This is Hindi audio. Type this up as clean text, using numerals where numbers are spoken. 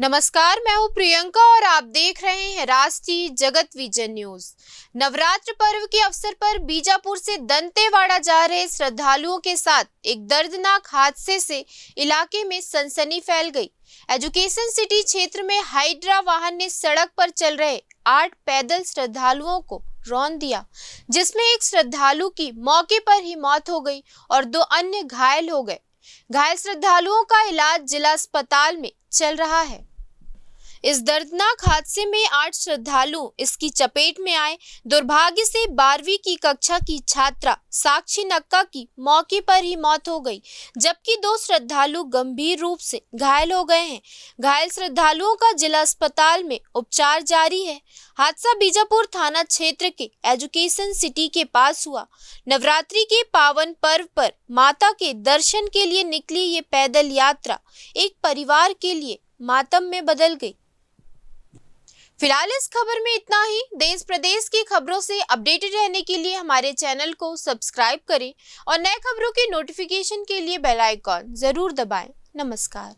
नमस्कार, मैं हूं प्रियंका और आप देख रहे हैं राष्ट्रीय जगत विजन न्यूज। नवरात्र पर्व के अवसर पर बीजापुर से दंतेवाड़ा जा रहे श्रद्धालुओं के साथ एक दर्दनाक हादसे से इलाके में सनसनी फैल गई। एजुकेशन सिटी क्षेत्र में हाइड्रा वाहन ने सड़क पर चल रहे 8 पैदल श्रद्धालुओं को रौंद दिया, जिसमें एक श्रद्धालु की मौके पर ही मौत हो गई और 2 अन्य घायल हो गए। घायल श्रद्धालुओं का इलाज जिला अस्पताल में चल रहा है। इस दर्दनाक हादसे में 8 श्रद्धालु इसकी चपेट में आए। दुर्भाग्य से 12वीं की कक्षा की छात्रा साक्षी नक्का की मौके पर ही मौत हो गई, जबकि 2 श्रद्धालु गंभीर रूप से घायल हो गए हैं। घायल श्रद्धालुओं का जिला अस्पताल में उपचार जारी है। हादसा बीजापुर थाना क्षेत्र के एजुकेशन सिटी के पास हुआ। नवरात्रि के पावन पर्व पर माता के दर्शन के लिए निकली ये पैदल यात्रा एक परिवार के लिए मातम में बदल गई। फिलहाल इस खबर में इतना ही। देश प्रदेश की खबरों से अपडेटेड रहने के लिए हमारे चैनल को सब्सक्राइब करें और नए खबरों की नोटिफिकेशन के लिए बेल आइकॉन जरूर दबाएं। नमस्कार।